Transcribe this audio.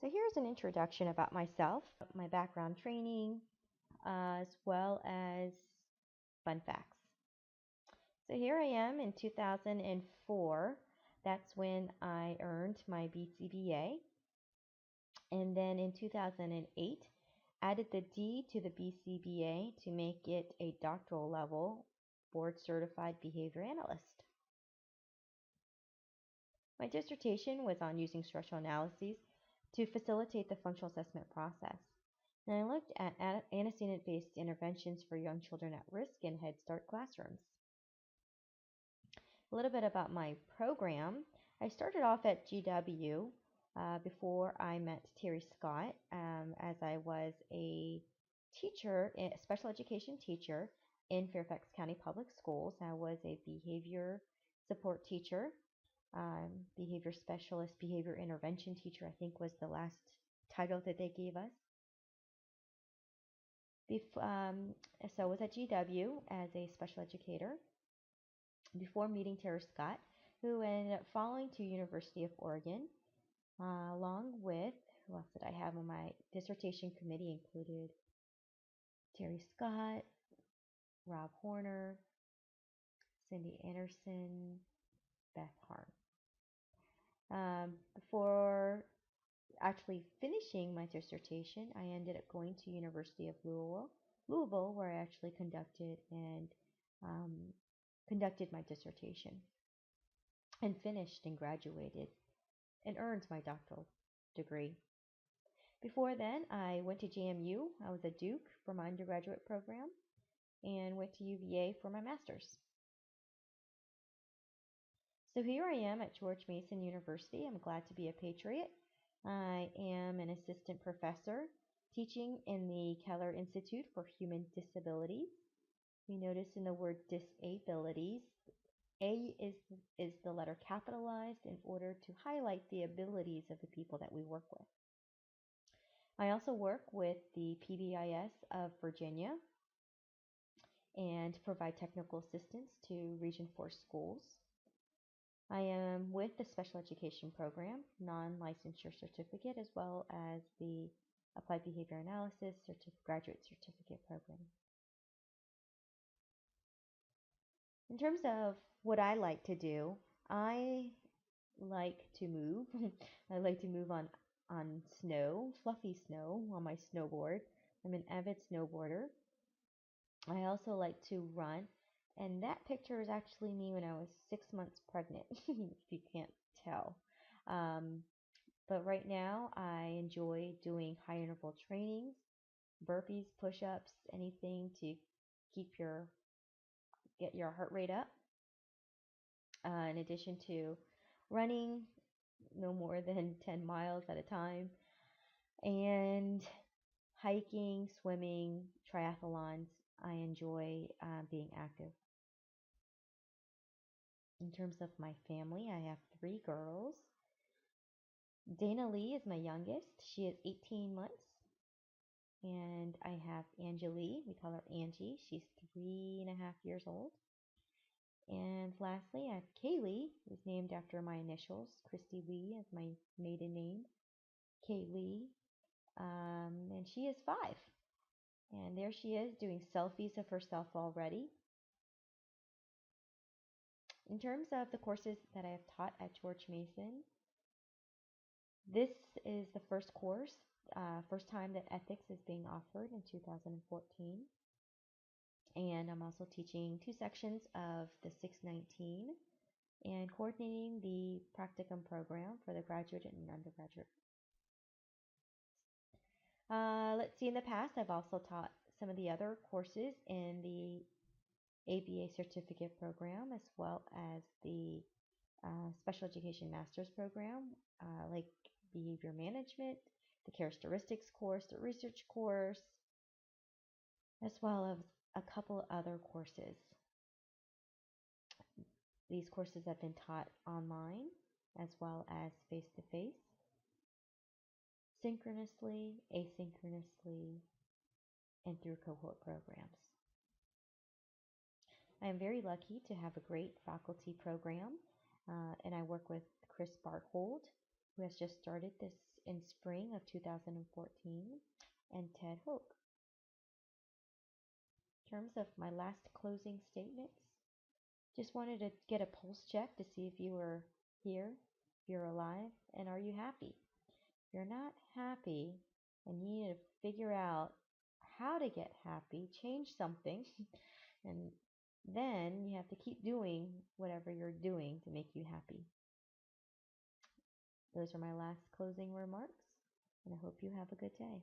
So here's an introduction about myself, my background training, as well as fun facts. So here I am in 2004. That's when I earned my BCBA. And then in 2008, added the D to the BCBA to make it a doctoral level board certified behavior analyst. My dissertation was on using structural analyses to facilitate the functional assessment process. And I looked at antecedent-based interventions for young children at risk in Head Start classrooms. A little bit about my program. I started off at GW before I met Terry Scott, as I was a teacher, a special education teacher in Fairfax County Public Schools. I was a behavior support teacher, behavior specialist, behavior intervention teacher, I think was the last title that they gave us. So I was at GW as a special educator before meeting Terry Scott, who ended up following to University of Oregon, along with, who else did I have on my dissertation committee? Included Terry Scott, Rob Horner, Cindy Anderson, Beth Harm. Before actually finishing my dissertation, I ended up going to University of Louisville, where I actually conducted my dissertation and finished and graduated and earned my doctoral degree. Before then, I went to JMU. I was a Duke for my undergraduate program and went to UVA for my master's. So here I am at George Mason University. I'm glad to be a patriot. I am an assistant professor teaching in the Keller Institute for Human Disabilities. You notice in the word disabilities, A is the letter capitalized in order to highlight the abilities of the people that we work with. I also work with the PBIS of Virginia and provide technical assistance to Region 4 schools. I am with the Special Education Program, non-licensure certificate, as well as the Applied Behavior Analysis graduate certificate program. In terms of what I like to do, I like to move. I like to move on snow, fluffy snow, on my snowboard. I'm an avid snowboarder. I also like to run, and that picture is actually me when I was 6 months pregnant, if you can't tell. But right now, I enjoy doing high interval trainings, burpees, push-ups, anything to get your heart rate up. In addition to running no more than 10 miles at a time, and hiking, swimming, triathlons. I enjoy being active. In terms of my family, I have 3 girls. Dana Lee is my youngest. She is 18 months. And I have Angelie. We call her Angie. She's 3.5 years old. And lastly, I have Kaylee, who's named after my initials. Kristy Lee is my maiden name. Kaylee. And she is 5. And there she is doing selfies of herself already. In terms of the courses that I have taught at George Mason, this is the first course, first time that ethics is being offered in 2014. And I'm also teaching 2 sections of the 619 and coordinating the practicum program for the graduate and undergraduate. Let's see, in the past, I've also taught some of the other courses in the ABA certificate program, as well as the special education master's program, like behavior management, the characteristics course, the research course, as well as a couple other courses. These courses have been taught online as well as face-to-face, synchronously, asynchronously, and through cohort programs. I am very lucky to have a great faculty program, and I work with Chris Barthold, who has just started this in spring of 2014, and Ted Hoke. In terms of my last closing statements, just wanted to get a pulse check to see if you were here, if you're alive, and are you happy? If you're not happy and you need to figure out how to get happy, change something, and then you have to keep doing whatever you're doing to make you happy. Those are my last closing remarks, and I hope you have a good day.